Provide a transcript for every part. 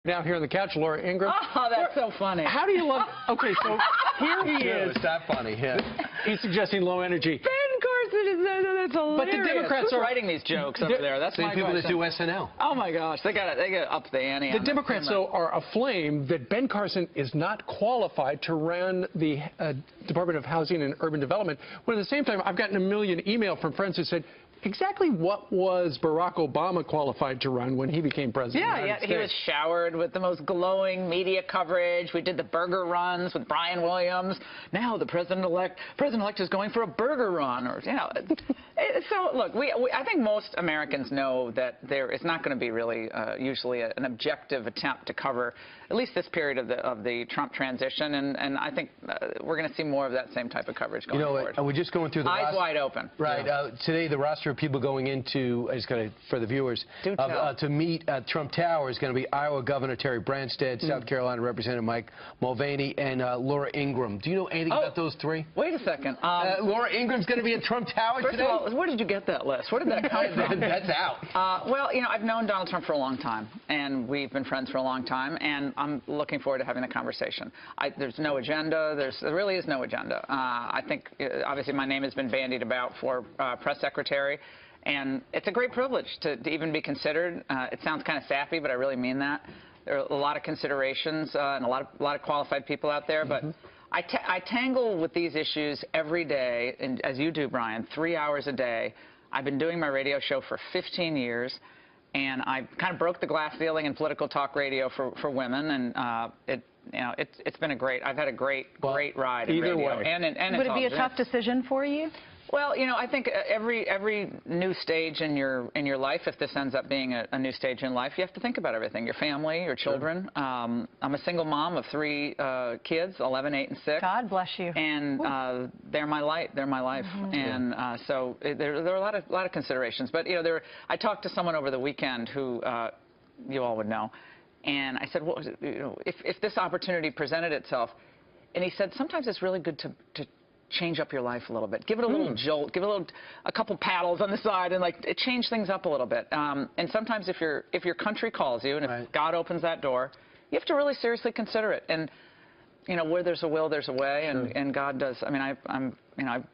Now here on the couch, Laura Ingraham. Oh, that's so funny. How do you love? Okay, so here he is. It's that funny. Yeah. He's suggesting low energy. Ben Carson is that's hilarious. But the Democrats Who's are writing these jokes over there. That's my people question. that do SNL. Oh my gosh, they got up the ante. The Democrats, though, are aflame that Ben Carson is not qualified to run the Department of Housing and Urban Development. When at the same time, I've gotten a million email from friends who said, exactly what was Barack Obama qualified to run when he became president? Yeah, he was showered with the most glowing media coverage. We did the burger runs with Brian Williams. Now the president-elect is going for a burger run, or So look, I think most Americans know that there is not going to be really usually an objective attempt to cover at least this period of the Trump transition, and I think we're going to see more of that same type of coverage going forward. We're just going through the eyes wide open. Right. Yeah. Today, the roster of people going into, I just got to, for the viewers, to meet at Trump Tower is going to be Iowa Governor Terry Branstad, South Carolina Representative Mike Mulvaney, and Laura Ingraham. Do you know anything about those three? Wait a second. Laura Ingram's going to be at Trump Tower today? First of all, where did you get that list? Where did that come from? That's out. Well, I've known Donald Trump for a long time, and we've been friends for a long time, and I'm looking forward to having a conversation. There's no agenda. There really is no agenda. I think, obviously, my name has been bandied about for press secretary, and it's a great privilege to even be considered. It sounds kind of sappy, but I really mean that. There are a lot of considerations and a lot of qualified people out there, but I tangle with these issues every day, and as you do, Brian, 3 hours a day. I've been doing my radio show for 15 years, and I kind of broke the glass ceiling in political talk radio for women, and it's been I've had a great ride in radio. And would it be a tough decision for you? Well, I think every new stage in your life, if this ends up being a new stage in life, you have to think about everything: your family, your children. Sure. I'm a single mom of 3 kids, 11, 8, and 6. God bless you. And they're my light. They're my life. And so there are a lot of considerations. But I talked to someone over the weekend who you all would know, and I said, well, if this opportunity presented itself, and he said, sometimes it's really good to change up your life a little bit. Give it a little jolt. Give it a couple paddles on the side, and change things up a little bit. And sometimes if your country calls you, and if God opens that door, you have to really seriously consider it. And where there's a will, there's a way, and God does. I mean, I've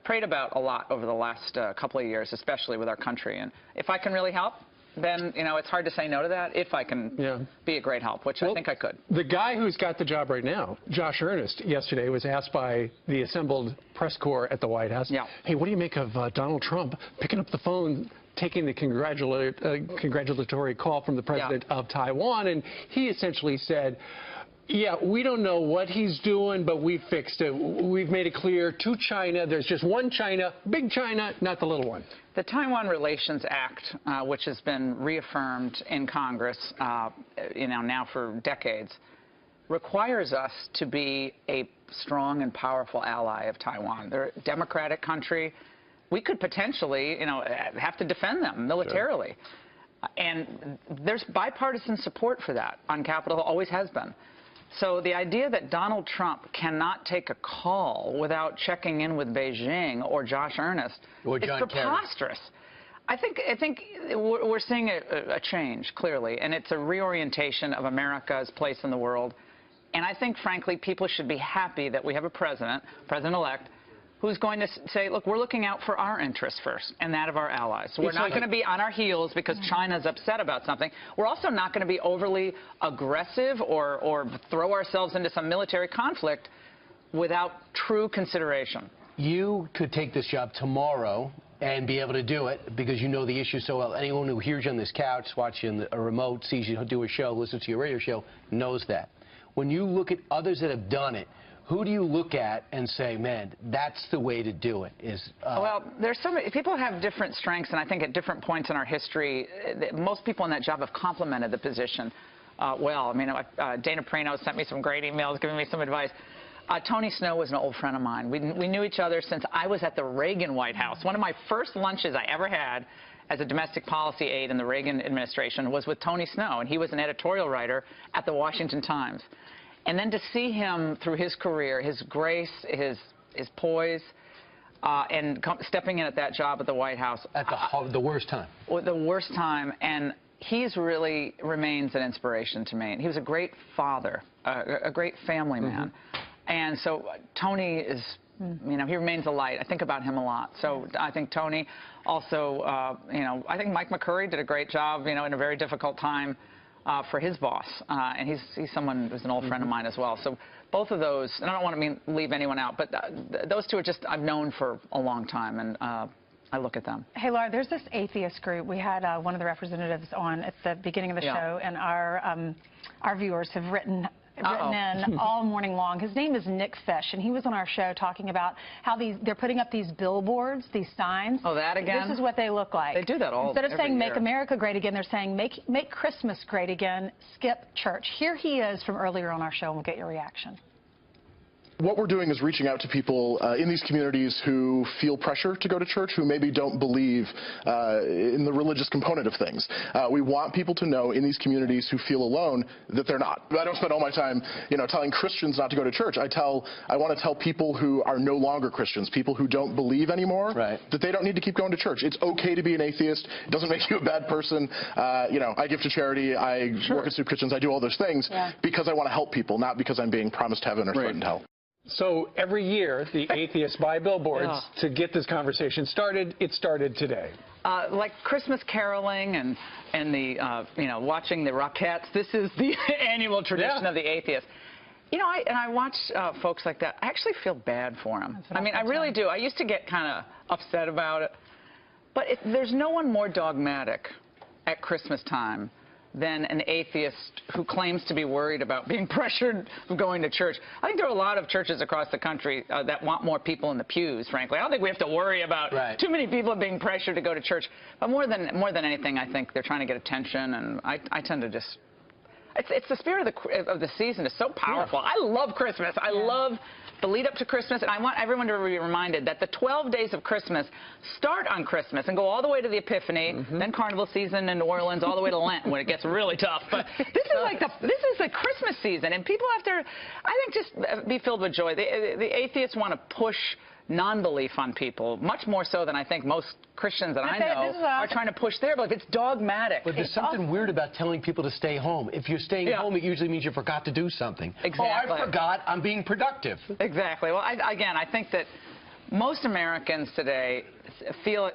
prayed about a lot over the last couple of years, especially with our country. And if I can really help, then, it's hard to say no to that if I can be a great help, which I think I could. The guy who's got the job right now, Josh Earnest, yesterday was asked by the assembled press corps at the White House, hey, what do you make of Donald Trump picking up the phone, taking the congratulatory call from the president of Taiwan? And he essentially said, yeah, we don't know what he's doing, but we fixed it. We've made it clear to China, there's just one China, big China, not the little one. The Taiwan Relations Act, which has been reaffirmed in Congress, now for decades, requires us to be a strong and powerful ally of Taiwan. They're a democratic country. We could potentially, have to defend them militarily. Sure. And there's bipartisan support for that on Capitol Hill, always has been. So the idea that Donald Trump cannot take a call without checking in with Beijing or Josh Earnest is preposterous. I think we're seeing a change, clearly, and it's a reorientation of America's place in the world. And I think, frankly, people should be happy that we have a president-elect, who's going to say, look, we're looking out for our interests first and that of our allies. So we're not going to be on our heels because China's upset about something. We're also not going to be overly aggressive or throw ourselves into some military conflict without true consideration. You could take this job tomorrow and be able to do it because you know the issue so well. Anyone who hears you on this couch, watching a remote, sees you do a show, listens to your radio show, knows that. When you look at others that have done it, who do you look at and say, man, that's the way to do it? Well, there's so many people have different strengths, and I think at different points in our history, most people in that job have complemented the position well. I mean, Dana Perino sent me some great emails giving me some advice. Tony Snow was an old friend of mine. We knew each other since I was at the Reagan White House. One of my first lunches I ever had as a domestic policy aide in the Reagan administration was with Tony Snow, and he was an editorial writer at the Washington Times. And then to see him through his career, his grace, his poise, and stepping in at that job at the White House. At the worst time. The worst time. And he's really remains an inspiration to me. And he was a great father, a great family man. And so Tony is, you know, he remains a light. I think about him a lot. So I think Tony also, you know, I think Mike McCurry did a great job, you know, in a very difficult time for his boss. And he's someone who's an old friend of mine as well. So both of those, and I don't want to leave anyone out, but those two are just, I've known for a long time. And I look at them. Hey, Laura, there's this atheist group. We had one of the representatives on at the beginning of the show, and our viewers have written in all morning long. His name is Nick Fish, and he was on our show talking about how they're putting up these billboards, these signs. Oh, that again? This is what they look like. They do that all Instead of saying year. Make America Great Again, they're saying Make Christmas Great Again, skip church. Here he is from earlier on our show, and we'll get your reaction. What we're doing is reaching out to people in these communities who feel pressure to go to church, who maybe don't believe in the religious component of things. We want people to know in these communities who feel alone that they're not. I don't spend all my time, you know, telling Christians not to go to church. I want to tell people who are no longer Christians, people who don't believe anymore, that they don't need to keep going to church. It's okay to be an atheist. It doesn't make you a bad person. You know, I give to charity. I work at Soup Kitchens. I do all those things because I want to help people, not because I'm being promised heaven or threatened hell. So every year, the atheists buy billboards to get this conversation started. It started today. Like Christmas caroling and the, you know, watching the Rockettes. This is the annual tradition of the atheists. You know, I watch folks like that. I actually feel bad for them. I mean, I really do. I used to get kind of upset about it. But there's no one more dogmatic at Christmas time than an atheist who claims to be worried about being pressured from going to church. I think there are a lot of churches across the country that want more people in the pews, frankly. I don't think we have to worry about too many people being pressured to go to church. But more than anything, I think they're trying to get attention, and I tend to just... It's the spirit of the season is so powerful. I love Christmas. I love the lead up to Christmas, and I want everyone to be reminded that the 12 days of Christmas start on Christmas and go all the way to the Epiphany, then Carnival season in New Orleans, all the way to Lent when it gets really tough. But this is like this is the Christmas season, and people have to, I think, just be filled with joy. The atheists want to push non-belief on people, much more so than I think most Christians that I know are trying to push their belief. It's dogmatic. But there's something weird about telling people to stay home. If you're staying home, it usually means you forgot to do something. Exactly. Oh, I forgot. I'm being productive. Exactly. Well, again, I think that most Americans today feel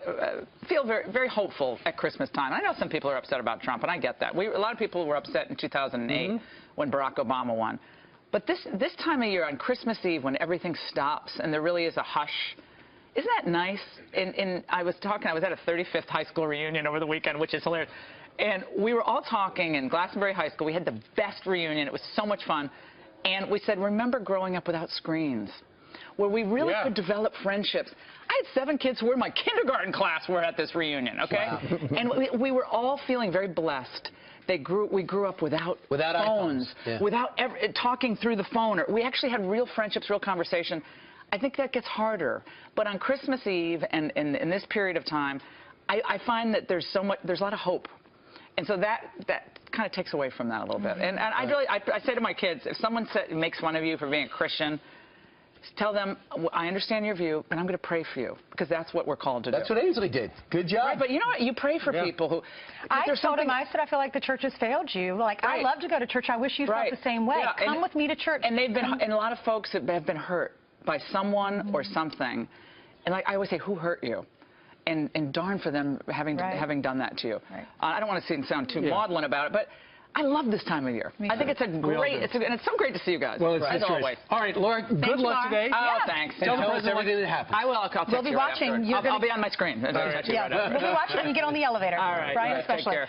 very, very hopeful at Christmas time. I know some people are upset about Trump, and I get that. A lot of people were upset in 2008 when Barack Obama won. But this time of year, on Christmas Eve, when everything stops and there really is a hush, isn't that nice? I was at a 35th high school reunion over the weekend, which is hilarious. And we were all talking in Glastonbury High School. We had the best reunion. It was so much fun. And we said, remember growing up without screens, where we really could develop friendships. I had 7 kids who were in my kindergarten class were at this reunion, okay? Wow. And we were all feeling very blessed. We grew up without phones, without talking through the phone. We actually had real friendships, real conversation. I think that gets harder. But on Christmas Eve and in this period of time, I find that there's a lot of hope. And so that kind of takes away from that a little bit. And I say to my kids, if someone makes fun of you for being a Christian, tell them, I understand your view, but I'm going to pray for you, because that's what we're called to do. That's what Ainsley did. Good job. Right, but you know what? You pray for people who... I told him, I said, I feel like the church has failed you. Like, I love to go to church. I wish you felt the same way. Come with me to church. And and a lot of folks have been hurt by someone or something. And like I always say, who hurt you? And darn for them having done that to you. I don't want to sound too maudlin about it, but I love this time of year. I think it's and it's so great to see you guys. Well, as always. All right, Laura, good luck today. Oh, thanks. Tell us everything that happens. I will. I'll text you. We'll be watching. I'll be on my screen. We'll be watching when you get on the elevator. All right. Brian, especially. Take care.